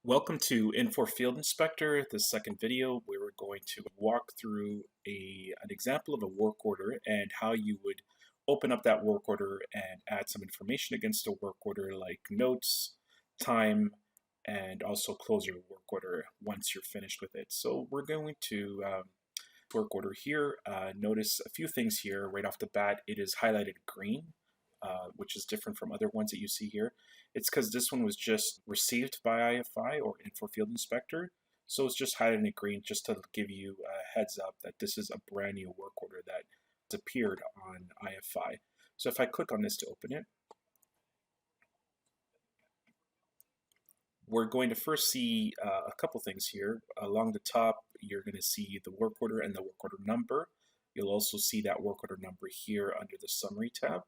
Welcome to Infor Field Inspector, the second video where we're going to walk through an example of a work order and how you would open up that work order and add some information against a work order like notes, time, and also close your work order once you're finished with it. So we're going to work order here. Notice a few things here right off the bat. It is highlighted green, which is different from other ones that you see here. It's because this one was just received by IFI or Infor Field Inspector. So it's just highlighted in green just to give you a heads up that this is a brand new work order that appeared on IFI. So if I click on this to open it, we're going to first see a couple things here. Along the top, you're going to see the work order and the work order number. You'll also see that work order number here under the summary tab.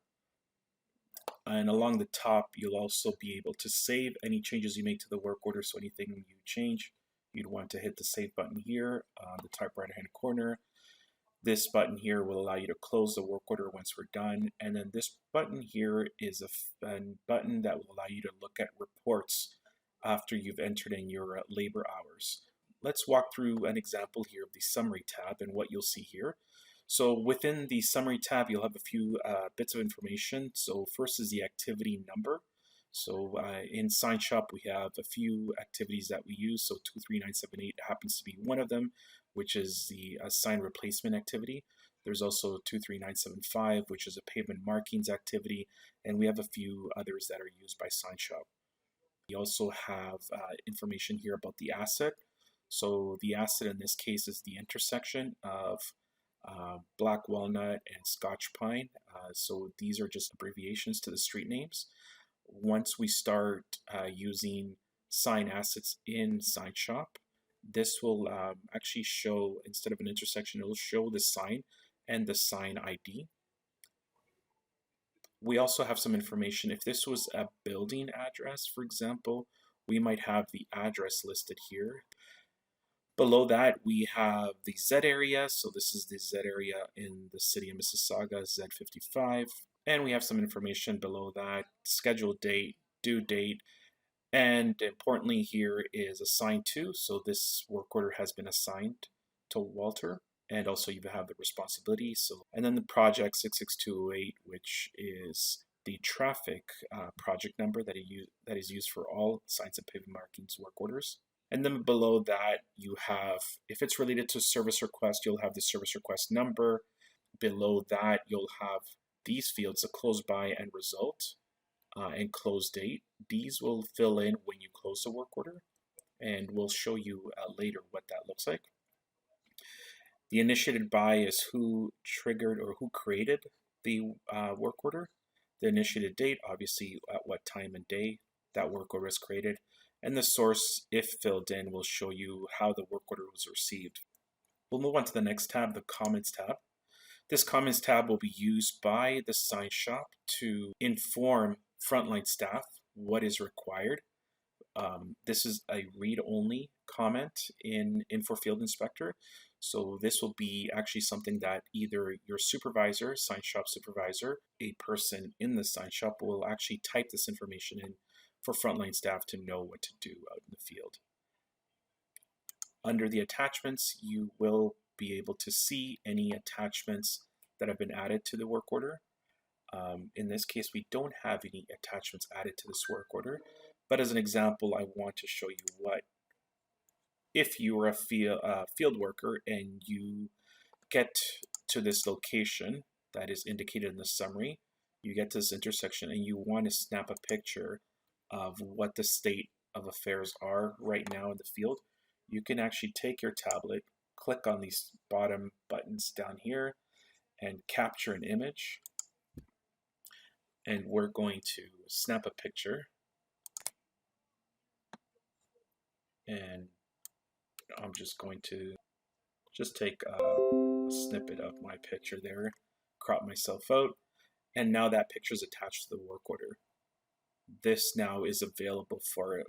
And along the top, you'll also be able to save any changes you make to the work order. So anything you change, you'd want to hit the save button here on the top right hand corner. This button here will allow you to close the work order once we're done. And then this button here is a button that will allow you to look at reports after you've entered in your labor hours. Let's walk through an example here of the summary tab and what you'll see here. So within the summary tab, you'll have a few bits of information. So first is the activity number. So in Sign Shop, we have a few activities that we use. So 23978 happens to be one of them, which is the sign replacement activity. There's also 23975, which is a pavement markings activity. And we have a few others that are used by Sign Shop. We also have information here about the asset. So the asset in this case is the intersection of black walnut and scotch pine. So these are just abbreviations to the street names. Once we start using sign assets in Sign Shop, this will actually show, instead of an intersection, it will show the sign and the sign ID. We also have some information. If this was a building address, for example, we might have the address listed here. Below that, we have the Z area. So this is the Z area in the city of Mississauga, Z55. And we have some information below that, scheduled date, due date, and importantly here is assigned to. So this work order has been assigned to Walter. And also you have the responsibility. So, and then the project 66208, which is the traffic project number that is used for all signs and pavement markings work orders. And then below that, you have, if it's related to service request, you'll have the service request number. Below that, you'll have these fields, the close by and result and close date. These will fill in when you close the work order, and we'll show you later what that looks like. The initiated by is who triggered or who created the work order. The initiated date, obviously at what time and day that work order is created. And the source, if filled in, will show you how the work order was received. We'll move on to the next tab, the Comments tab. This Comments tab will be used by the Sign Shop to inform frontline staff what is required. This is a read-only comment in Infor Field Inspector. So this will be actually something that either your supervisor, Sign Shop supervisor, a person in the Sign Shop will actually type this information in for frontline staff to know what to do out in the field. Under the attachments, you will be able to see any attachments that have been added to the work order. In this case, we don't have any attachments added to this work order, but as an example, I want to show you what if you are a field worker and you get to this location that is indicated in the summary, you get to this intersection and you want to snap a picture of what the state of affairs are right now in the field, you can actually take your tablet, click on these bottom buttons down here, and capture an image. And we're going to snap a picture. And I'm just going to take a snippet of my picture there, crop myself out, and now that picture is attached to the work order. This now is available for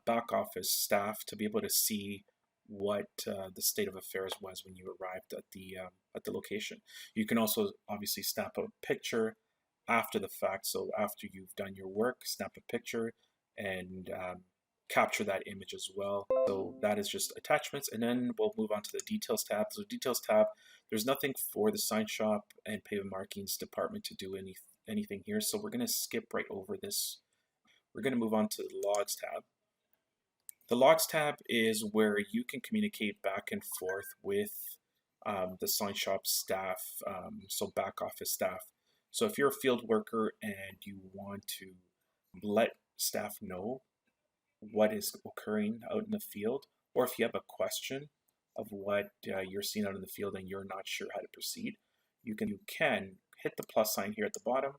back office staff to be able to see what the state of affairs was when you arrived at the location. You can also obviously snap a picture after the fact. So after you've done your work, snap a picture and capture that image as well. So that is just attachments, and then we'll move on to the details tab. So details tab, there's nothing for the sign shop and pavement markings department to do anything here. So we're going to skip right over this. We're going to move on to the logs tab. The logs tab is where you can communicate back and forth with the sign shop staff, so back office staff. So if you're a field worker and you want to let staff know what is occurring out in the field, or if you have a question of what you're seeing out in the field and you're not sure how to proceed, you can hit the plus sign here at the bottom.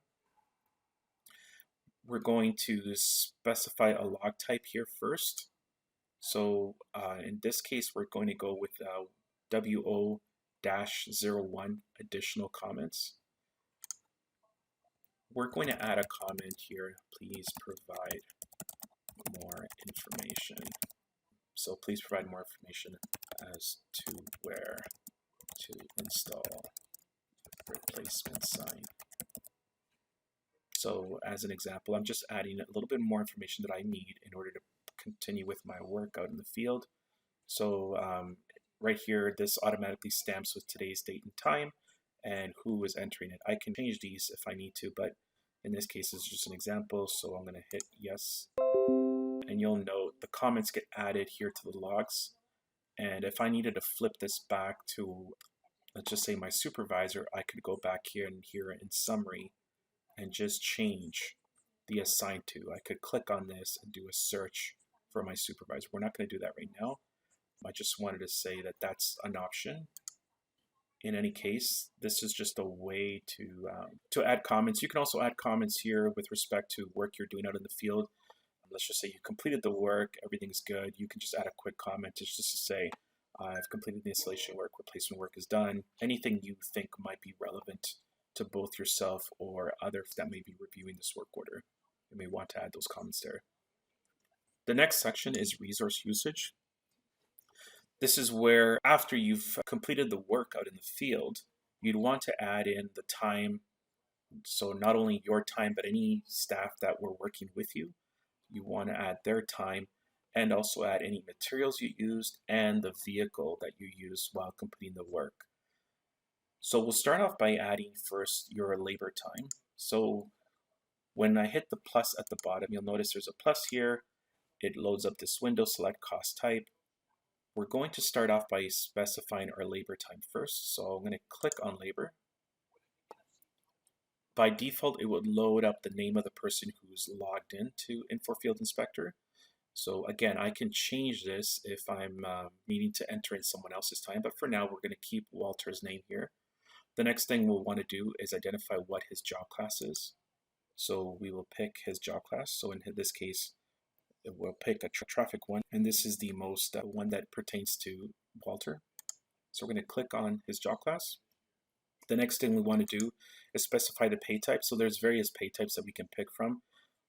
We're going to specify a log type here first. So in this case, we're going to go with WO-01 additional comments. We're going to add a comment here. Please provide more information. So please provide more information as to where to install replacement sign. So as an example, I'm just adding a little bit more information that I need in order to continue with my work out in the field. So right here, this automatically stamps with today's date and time and who is entering it. I can change these if I need to, but in this case, it's just an example. So I'm going to hit yes. And you'll note the comments get added here to the logs. And if I needed to flip this back to, let's just say my supervisor, I could go back here and here in summary and just change the assign to. I could click on this and do a search for my supervisor. We're not going to do that right now. I just wanted to say that that's an option. In any case, this is just a way to add comments. You can also add comments here with respect to work you're doing out in the field. Let's just say you completed the work, everything's good. You can just add a quick comment just to say, I've completed the installation work, replacement work is done. Anything you think might be relevant to both yourself or others that may be reviewing this work order. You may want to add those comments there. The next section is resource usage. This is where after you've completed the work out in the field, you'd want to add in the time. So not only your time, but any staff that were working with you. You want to add their time and also add any materials you used and the vehicle that you used while completing the work. So we'll start off by adding first your labor time. So when I hit the plus at the bottom, you'll notice there's a plus here. It loads up this window, select cost type. We're going to start off by specifying our labor time first. So I'm going to click on labor. By default, it would load up the name of the person who's logged into Infor Field Inspector. So again, I can change this if I'm needing to enter in someone else's time, but for now, we're going to keep Walter's name here. The next thing we'll want to do is identify what his job class is. So we will pick his job class. So in this case, we'll pick a traffic one, and this is the most one that pertains to Walter. So we're going to click on his job class. The next thing we want to do is specify the pay type. So there's various pay types that we can pick from,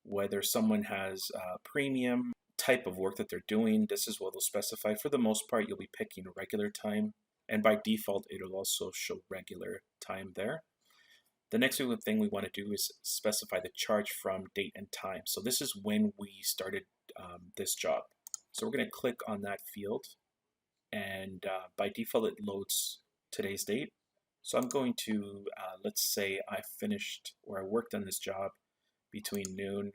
whether someone has a premium type of work that they're doing. This is what they'll specify. For the most part, you'll be picking regular time, and by default, it'll also show regular time there. The next thing we want to do is specify the charge from date and time. So this is when we started this job. So we're going to click on that field, and by default, it loads today's date. So I'm going to, let's say I finished or I worked on this job between noon.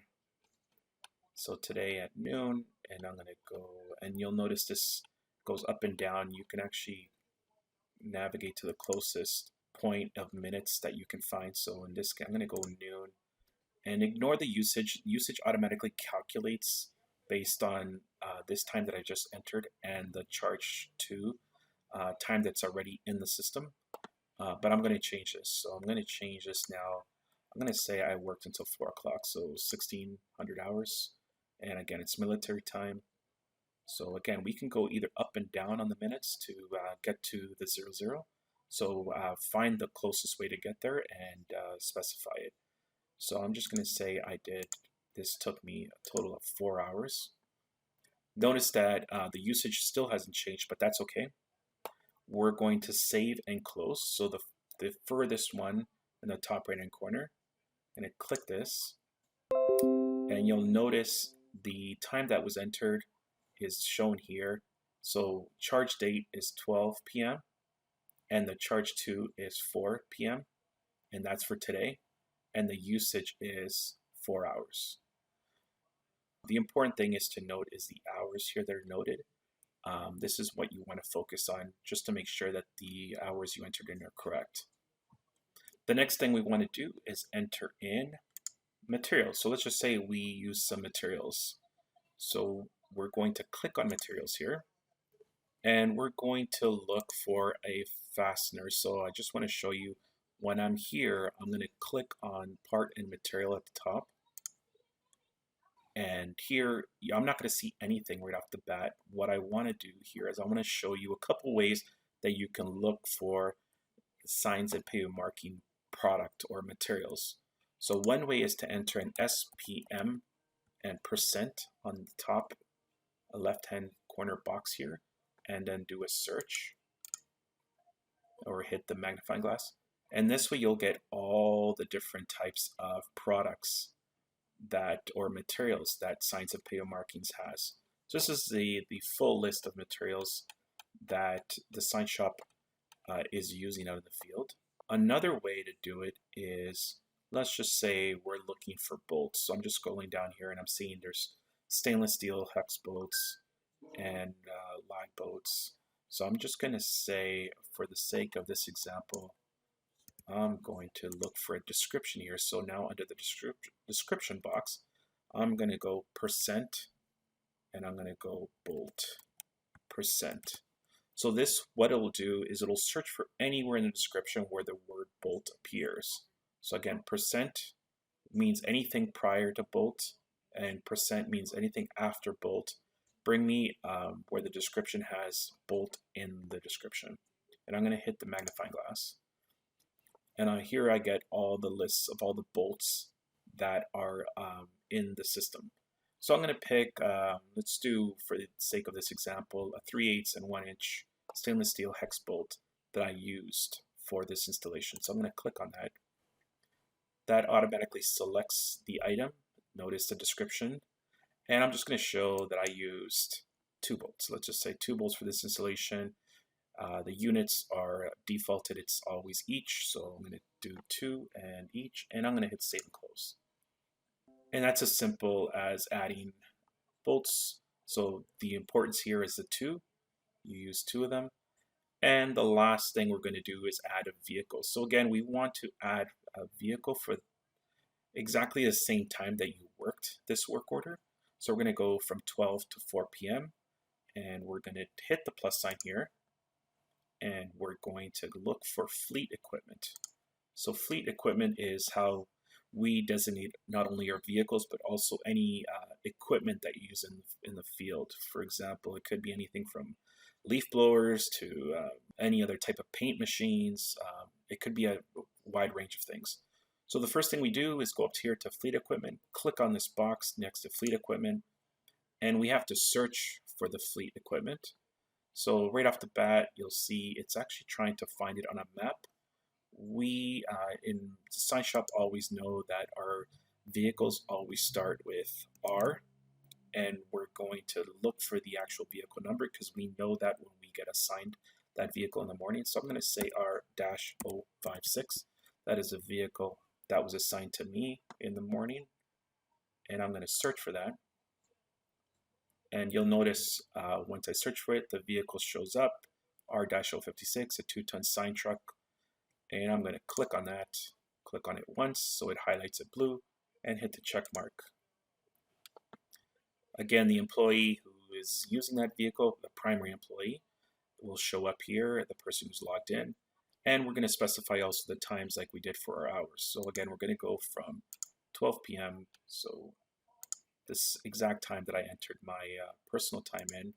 So today at noon, and I'm going to go, and you'll notice this goes up and down. You can actually navigate to the closest point of minutes that you can find. So in this case, I'm going to go noon and ignore the usage. Usage automatically calculates based on this time that I just entered and the charge to time that's already in the system. But I'm going to change this. So I'm going to change this now. I'm going to say I worked until 4 o'clock, so 1,600 hours. And again, it's military time. So again, we can go either up and down on the minutes to get to the 00. So find the closest way to get there and specify it. So I'm just going to say this took me a total of 4 hours. Notice that the usage still hasn't changed, but that's okay. We're going to save and close. So the furthest one in the top right hand corner, I'm going to click this, and you'll notice the time that was entered is shown here. So charge date is 12 p.m. and the charge to is 4 p.m. and that's for today. And the usage is 4 hours. The important thing is to note is the hours here that are noted. This is what you want to focus on just to make sure that the hours you entered in are correct. The next thing we want to do is enter in materials. So let's just say we use some materials. So we're going to click on materials here and we're going to look for a fastener. So I just want to show you when I'm here, I'm going to click on part and material at the top. And here, I'm not going to see anything right off the bat. What I want to do here is I want to show you a couple ways that you can look for signs and pavement marking product or materials. So one way is to enter an SPM and percent on the top left-hand corner box here, and then do a search or hit the magnifying glass. And this way you'll get all the different types of products that or materials that Signs of Pavement Markings has. So this is the full list of materials that the sign shop is using out in the field. Another way to do it is, let's just say we're looking for bolts. So I'm just scrolling down here and I'm seeing there's stainless steel hex bolts and lag bolts. So I'm just going to say, for the sake of this example, I'm going to look for a description here. So now under the description box, I'm going to go percent and I'm going to go bolt percent. So this, what it will do is it'll search for anywhere in the description where the word bolt appears. So again, percent means anything prior to bolt and percent means anything after bolt. Bring me where the description has bolt in the description. And I'm going to hit the magnifying glass. And here I get all the lists of all the bolts that are in the system. So I'm going to pick, let's do, for the sake of this example, a 3/8 and 1 inch stainless steel hex bolt that I used for this installation. So I'm going to click on that. That automatically selects the item. Notice the description. And I'm just going to show that I used 2 bolts. Let's just say 2 bolts for this installation. The units are defaulted, it's always each, so I'm going to do 2 and each, and I'm going to hit save and close. And that's as simple as adding bolts. So the importance here is the 2. You use 2 of them. And the last thing we're going to do is add a vehicle. So again, we want to add a vehicle for exactly the same time that you worked this work order. So we're going to go from 12 to 4 p.m. and we're going to hit the plus sign here. And we're going to look for fleet equipment. So fleet equipment is how we designate not only our vehicles, but also any equipment that you use in the field. For example, it could be anything from leaf blowers to any other type of paint machines. It could be a wide range of things. So the first thing we do is go up here to fleet equipment, click on this box next to fleet equipment, and we have to search for the fleet equipment. So right off the bat, you'll see it's actually trying to find it on a map. We in the sign shop always know that our vehicles always start with R, and we're going to look for the actual vehicle number because we know that when we get assigned that vehicle in the morning. So I'm going to say R-056. That is a vehicle that was assigned to me in the morning, and I'm going to search for that. And you'll notice once I search for it, the vehicle shows up, R-056, a 2-ton sign truck. And I'm going to click on that, click on it once so it highlights it blue, and hit the check mark. Again, the employee who is using that vehicle, the primary employee, will show up here, the person who's logged in. And we're going to specify also the times like we did for our hours. So again, we're going to go from 12 p.m. So this exact time that I entered my personal time in.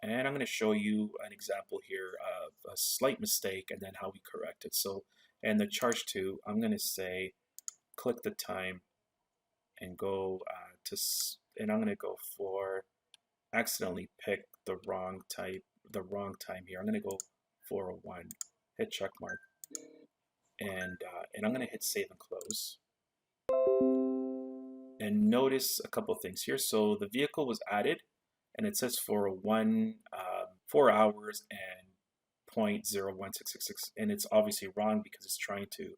And I'm going to show you an example here of a slight mistake and then how we correct it. So, and the charge to, I'm going to say, click the time and go and I'm going to go for, accidentally pick the wrong time here. I'm going to go 401, hit check mark, and I'm going to hit save and close. And notice a couple things here. So the vehicle was added, and it says for 4 hours and 0.016666, and it's obviously wrong because it's trying to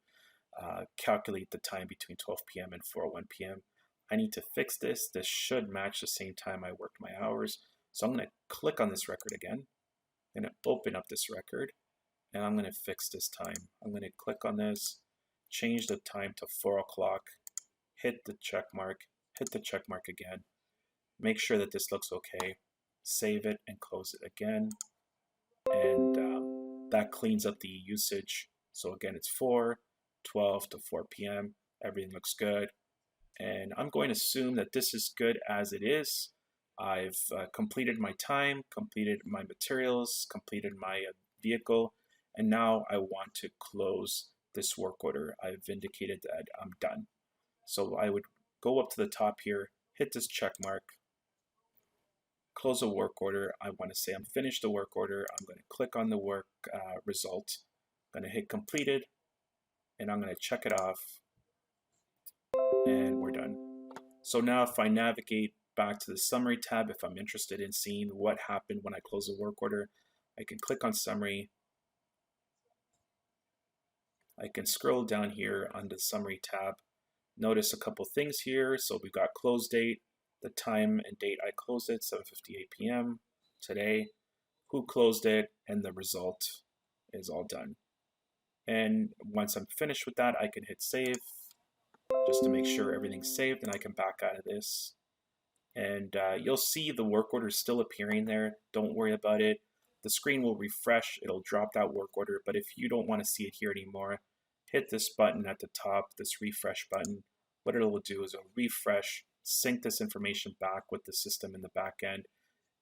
calculate the time between 12 p.m. and 4:01 p.m. I need to fix this. This should match the same time I worked my hours. So I'm going to click on this record again. I'm going to open up this record, and I'm going to fix this time. I'm going to click on this, change the time to 4 o'clock, hit the check mark, hit the check mark again. Make sure that this looks okay. Save it and close it again. And that cleans up the usage. So again, it's 4:12 to 4 p.m. Everything looks good. And I'm going to assume that this is good as it is. I've completed my time, completed my materials, completed my vehicle, and now I want to close this work order. I've indicated that I'm done. So I would go up to the top here, hit this check mark, close a work order. I want to say I'm finished the work order. I'm going to click on the work result. I'm going to hit completed, and I'm going to check it off, and we're done. So now if I navigate back to the summary tab, if I'm interested in seeing what happened when I close a work order, I can click on summary. I can scroll down here on the summary tab. Notice a couple things here. So we've got close date, the time and date I closed it, 7:58 p.m. today, who closed it, and the result is all done. And once I'm finished with that, I can hit save just to make sure everything's saved, and I can back out of this. And you'll see the work order is still appearing there. Don't worry about it. The screen will refresh. It'll drop that work order. But if you don't want to see it here anymore, hit this button at the top, this refresh button. What it'll do is it'll refresh, sync this information back with the system in the back end,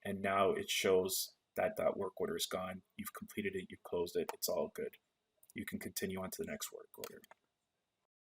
and now it shows that that work order is gone. You've completed it, you closed it, it's all good. You can continue on to the next work.